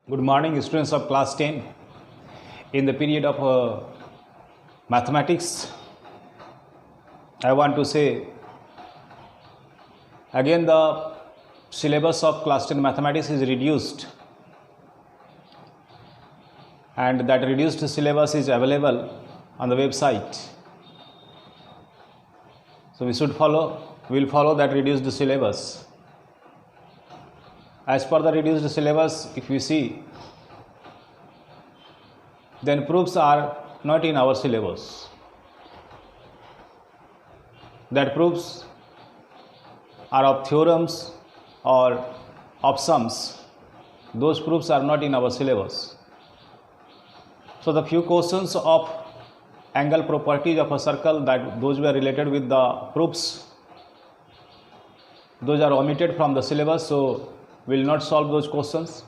Good morning, students of class 10. In the period of mathematics, I want to say again the syllabus of class 10 mathematics is reduced, and that reduced syllabus is available on the website. So we will follow that reduced syllabus. As per the reduced syllabus, if you see, then proofs are not in our syllabus. That proofs are of theorems or of sums. Those proofs are not in our syllabus. So the few questions of angle properties of a circle, that those were related with the proofs, those are omitted from the syllabus, so we will not solve those questions.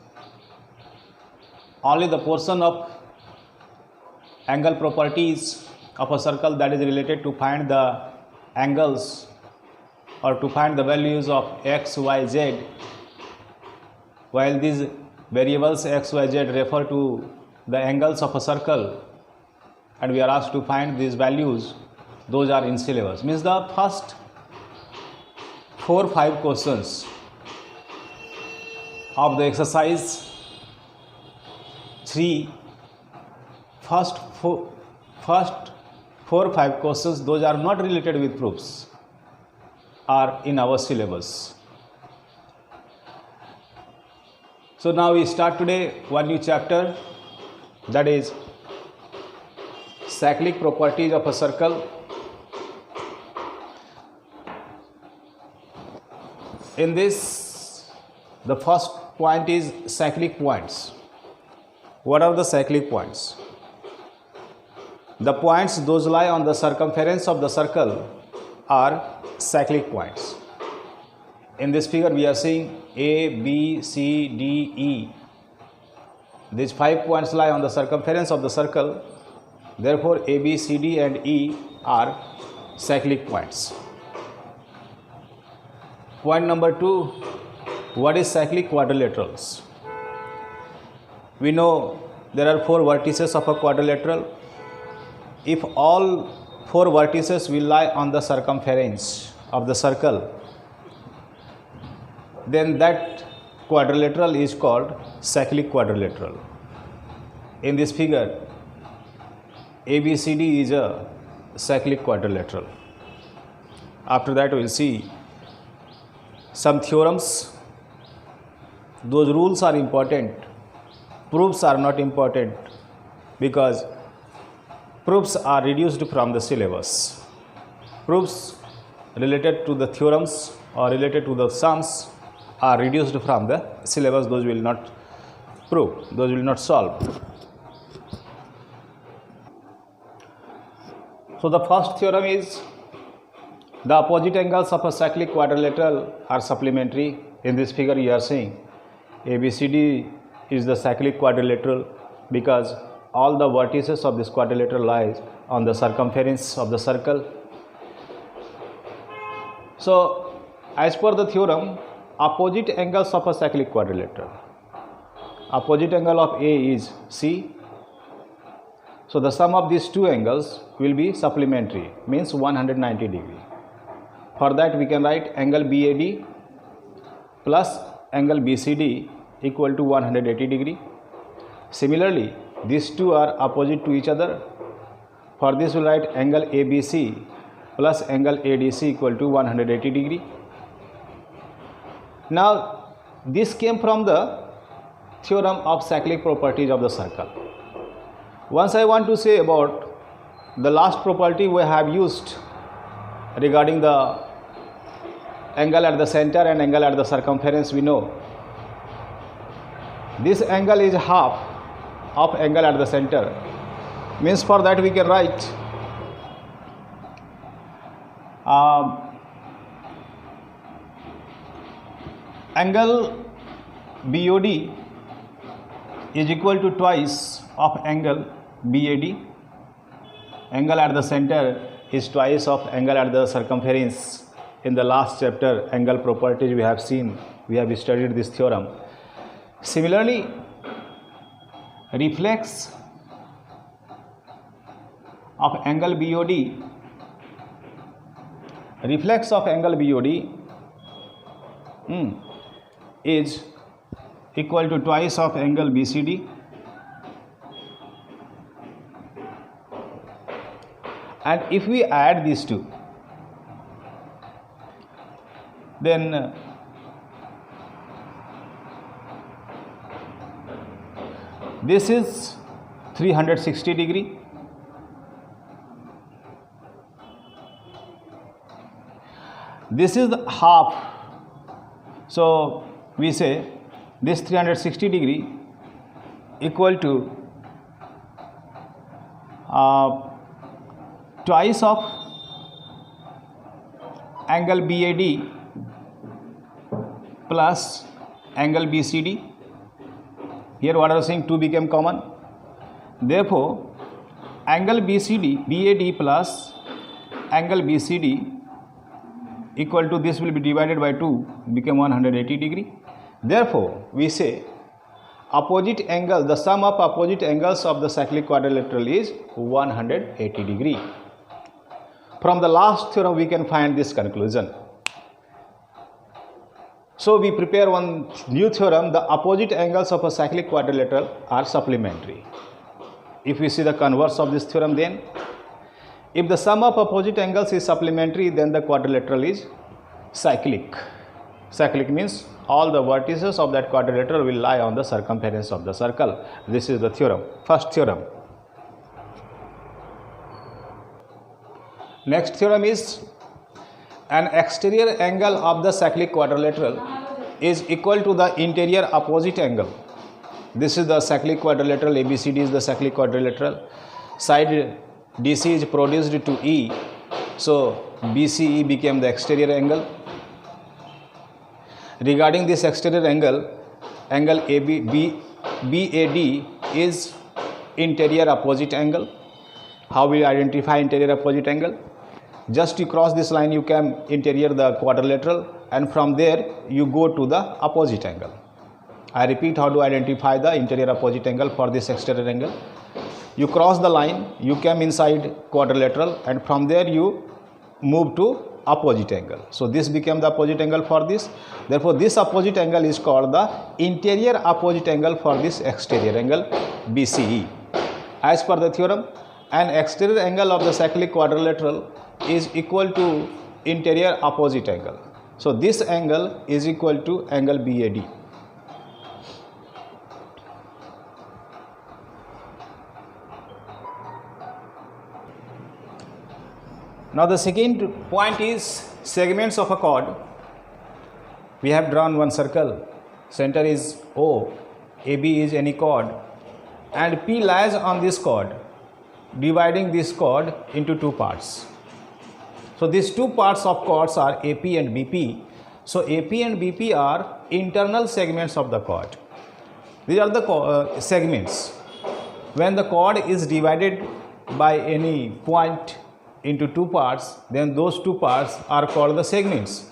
Only the portion of angle properties of a circle that is related to find the angles or to find the values of x, y, z, while these variables x, y, z refer to the angles of a circle and we are asked to find these values, those are in syllabus. Means the first 4 or 5 questions of the exercise 3, first 4 or 5 questions, those are not related with proofs, are in our syllabus. So now we start today one new chapter, that is cyclic properties of a circle. In this, the first point is cyclic points. What are the cyclic points? The points those lie on the circumference of the circle are cyclic points. In this figure we are seeing A, B, C, D, E. These 5 points lie on the circumference of the circle. Therefore A, B, C, D and E are cyclic points. Point number 2, what is cyclic quadrilaterals? We know there are 4 vertices of a quadrilateral. If all 4 vertices will lie on the circumference of the circle, then that quadrilateral is called cyclic quadrilateral. In this figure, ABCD is a cyclic quadrilateral. After that, we will see some theorems. Those rules are important. Proofs are not important because proofs are reduced from the syllabus. Proofs related to the theorems or related to the sums are reduced from the syllabus. Those will not prove, those will not solve. So the first theorem is the opposite angles of a cyclic quadrilateral are supplementary. In this figure you are seeing ABCD is the cyclic quadrilateral because all the vertices of this quadrilateral lies on the circumference of the circle. So as per the theorem, opposite angles of a cyclic quadrilateral, opposite angle of A is C. So the sum of these 2 angles will be supplementary, means 190 degree. For that we can write angle BAD plus angle BCD equal to 180 degree. Similarly, these 2 are opposite to each other. For this we will write angle ABC plus angle ADC equal to 180 degree. Now this came from the theorem of cyclic properties of the circle. Once I want to say about the last property we have used regarding the angle at the center and angle at the circumference. We know this angle is half of angle at the center, means for that we can write angle BOD is equal to twice of angle BAD. Angle at the center is twice of angle at the circumference. In the last chapter, angle properties, we have seen, we have studied this theorem. Similarly, reflex of angle BOD is equal to twice of angle BCD, and if we add these two, then this is 360 degree, this is half, so we say this 360 degree equal to twice of angle BAD plus angle BCD. Here what I was saying, 2 became common. Therefore, angle BAD plus angle BCD equal to, this will be divided by 2, become 180 degree. Therefore, we say opposite angle, the sum of opposite angles of the cyclic quadrilateral is 180 degree. From the last theorem we can find this conclusion. So we prepare one new theorem, the opposite angles of a cyclic quadrilateral are supplementary. If we see the converse of this theorem, then if the sum of opposite angles is supplementary, then the quadrilateral is cyclic. Cyclic means all the vertices of that quadrilateral will lie on the circumference of the circle. This is the theorem, first theorem. Next theorem is an exterior angle of the cyclic quadrilateral is equal to the interior opposite angle. This is the cyclic quadrilateral, ABCD is the cyclic quadrilateral. Side DC is produced to E, so BCE became the exterior angle. Regarding this exterior angle, angle BAD is interior opposite angle. How we identify interior opposite angle? Just to cross this line, you can interior the quadrilateral, and from there you go to the opposite angle. I repeat how to identify the interior opposite angle for this exterior angle. You cross the line, you come inside quadrilateral, and from there you move to opposite angle. So this became the opposite angle for this. Therefore, this opposite angle is called the interior opposite angle for this exterior angle BCE. As per the theorem, an exterior angle of the cyclic quadrilateral is equal to interior opposite angle. So this angle is equal to angle BAD. Now the second point is segments of a chord. We have drawn one circle, center is O, AB is any chord, and P lies on this chord, dividing this chord into two parts. So these two parts of chords are AP and BP. So AP and BP are internal segments of the chord. These are the segments. When the chord is divided by any point into two parts, then those two parts are called the segments.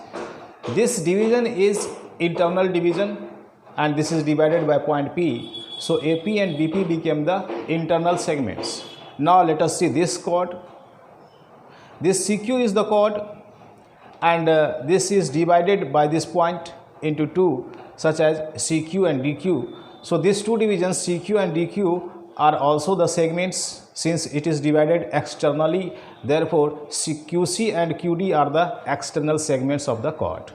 This division is internal division, and this is divided by point P. So AP and BP became the internal segments. Now let us see this chord. This CQ is the chord, and this is divided by this point into two, such as CQ and DQ. So these two divisions, CQ and DQ, are also the segments since it is divided externally. Therefore, QC and QD are the external segments of the chord.